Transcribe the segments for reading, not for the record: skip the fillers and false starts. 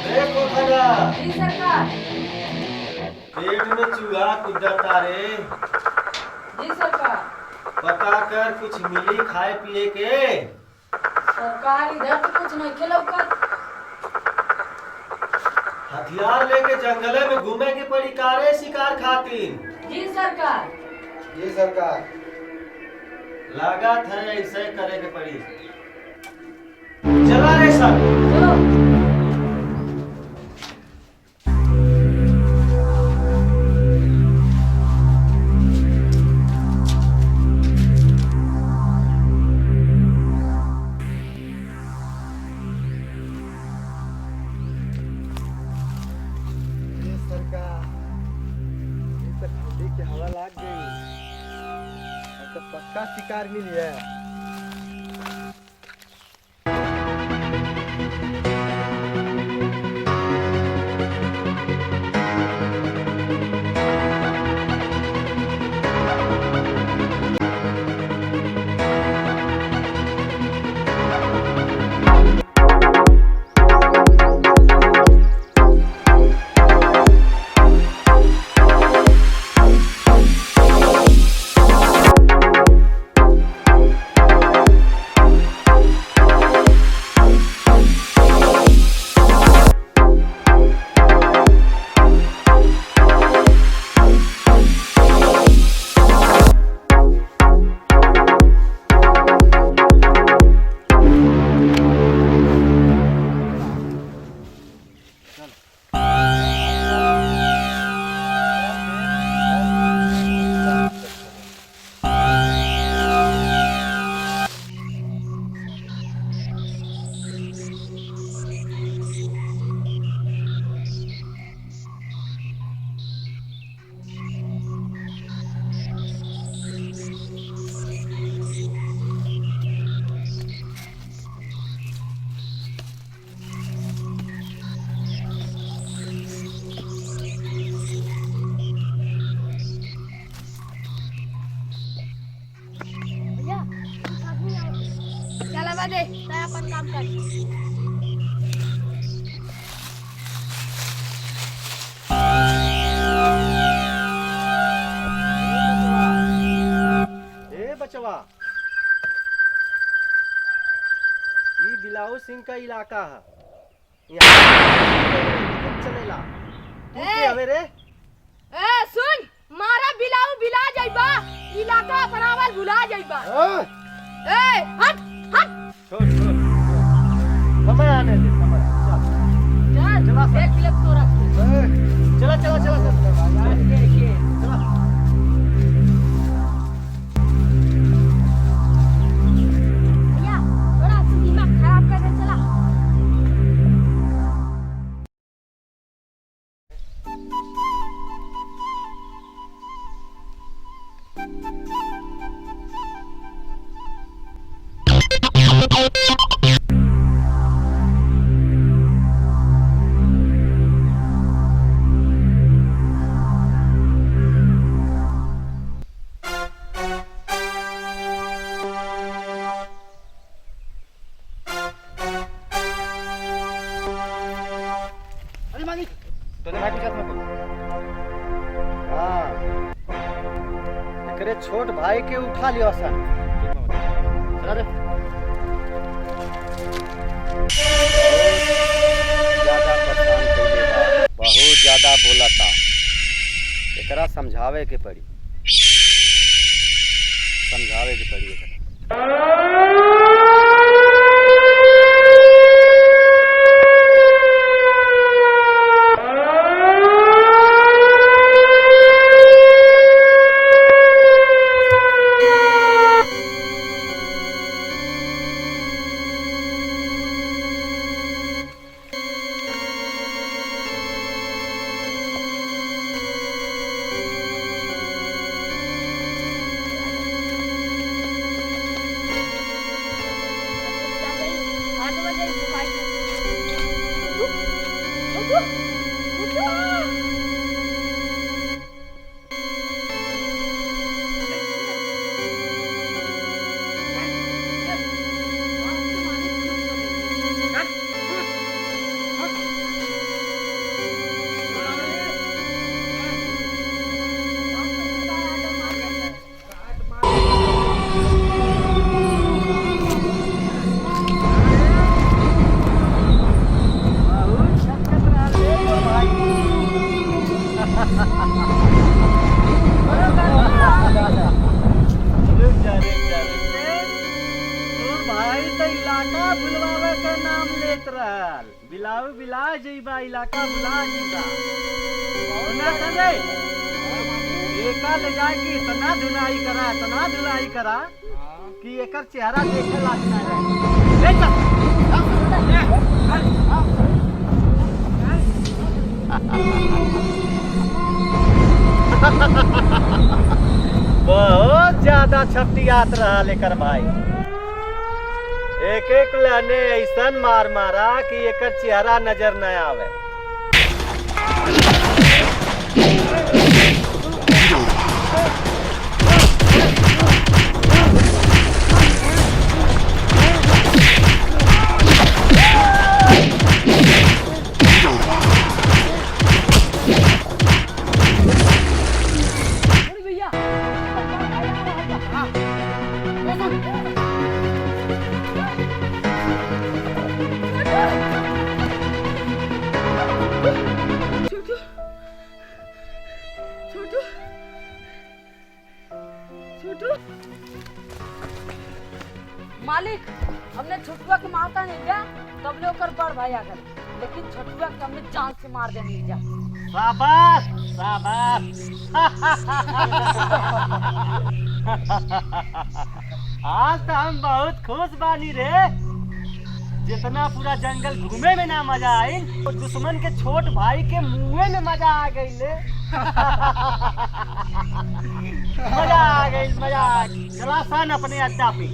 देखो खड़ा जी सरकार। पेट में चूहा कुदाता रे। जी सरकार। पता कर कुछ मिली खाए पिए के। सरकार इधर तो कुछ नहीं के लौकत। हथियार लेके जंगले में घूमे की पड़ी कारे शिकार खातिर। जी सरकार। ये सरकार लागत है ऐसे करे के पड़ी। चला रे सब चलो। हवा लग गई तो पक्का शिकार मिल है। चला दे तय अपन काम कर। ए बचवा ये बिलाऊ सिंह का इलाका है। यहाँ चलेला तू के हवे रे। ए सुन मारा बिलाऊ बिला जाइबा इलाका बनावल भुला जाइबा। ए हट हट छोड़ छोड़ समय आने दे समय चल चल चला एक लेप तो रख चला चला चला चला देखिए चला भैया थोड़ा सा दिमाग खराब कर दे चला। तूने भाई पूछा था हाँ एकरे छोट भाई के उठा लियो सन चला दे। ज्यादा परेशान कइले बा बहुत ज्यादा बोलता एकरा समझावे के पड़ी एकरा। तो इलाका बुलवावे के नाम लेत रहल। बिलाऊ बिला जइबा इलाका बुला जइबा। ना समझे? एका ले जाके इतना धुलाई करा कि एकर चेहरा देखे लायक ना रहे। ले चल। बहुत ज्यादा छपटियात रहा लेकर भाई। एक एक लाने ऐसन मार मारा कि एकर चेहरा नजर न आवे। मालिक हमने छोटुआ के मारता नहीं गया तब ले ओकर बड़ भाई आ गए, लेकिन छोटुआ के हमने जान से मार देने जा। शाबाश शाबाश। आज तो हम बहुत खुश बानी रे। जितना पूरा जंगल घूमे में ना मजा आई, तो दुश्मन के छोट भाई के मुँहे में मजा आ गई ले। मजा आ गई। चला सन अपने अड्डा पे।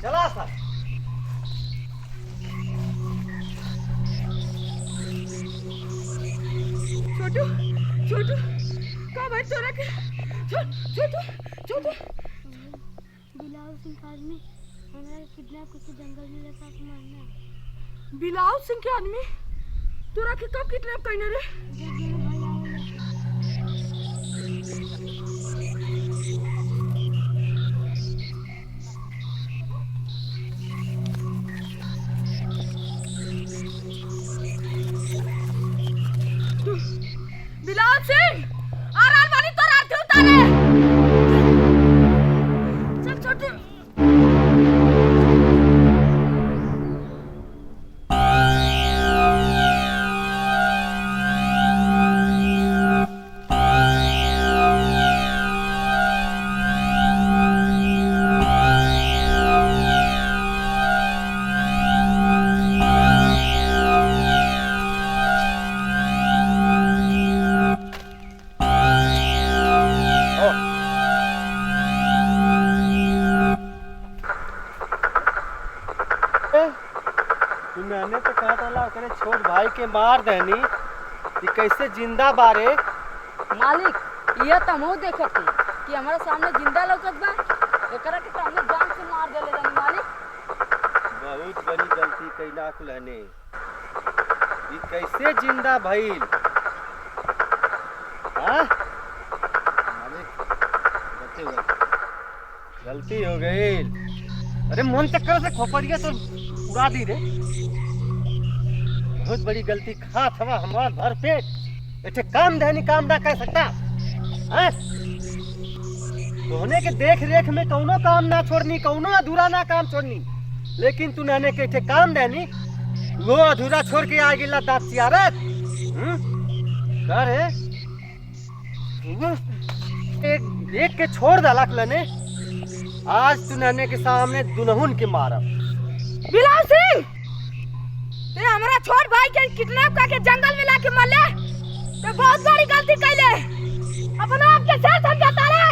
चला सन। छोटू का भाई तोरा के छोटू बिलाव सिंह का आदमी हमरा किडनैप करके जंगल में लेकर मारना। बिलाव सिंह के आदमी तोरा के कब किडनैप करने रे? जब मेरे भाई आवेला। बिलाव सिंह आराम वाली तो रात उतारे। चल छोटू। मैंने तो कहा था करे छोट भाई के मार देनी कि कैसे जिंदा बारे। मालिक ये तो हम देखत थी कि हमारे सामने जिंदा लौकत बा, एकरा के तो हमने जान से मार देले जानी। मालिक बहुत बड़ी गलती कैला कुलहने। ये कैसे जिंदा भइल? हाँ? गलती हो गई। अरे मन चक्कर से खोपड़िया तो उड़ा दी रे। बहुत बड़ी गलती खा था हमारा भर पेट। ऐसे काम धनी काम ना कर सकता। तोहने के देख रेख में कौनो काम ना छोड़नी, कौनो अधूरा ना काम छोड़नी। लेकिन तू नहने के ऐसे काम देनी वो अधूरा छोड़ के आ गिला दांत चियारत। करे एक देख के छोड़ दलक लने। आज तू नहने के सामने दुनहुन के मारा। बिलाव सिंह ते हमारा छोट भाई के किडनैप करके जंगल में लाके मारले। ते बहुत बड़ी गलती कैले। अपना आप के साथ समझाता रे।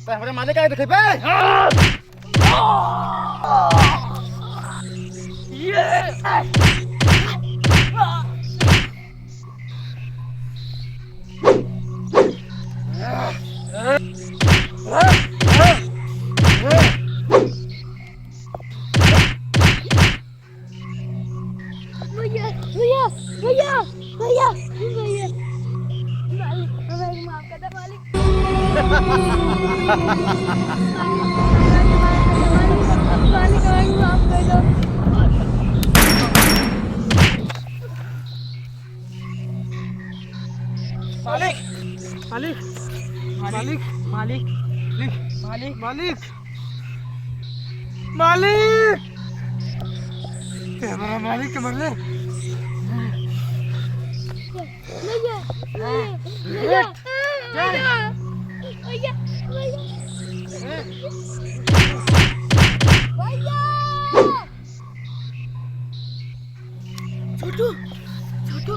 ते हमरे माने का देखे बे। ये भैया मालिक हमें माफ कर दे मालिक। मालिक हमें माफ कर दो। मालिक मालिक मालिक मालिक मालिक मालिक मालिक ते हमारा मालिक के मरले भैया भैया भैया छोटू छोटू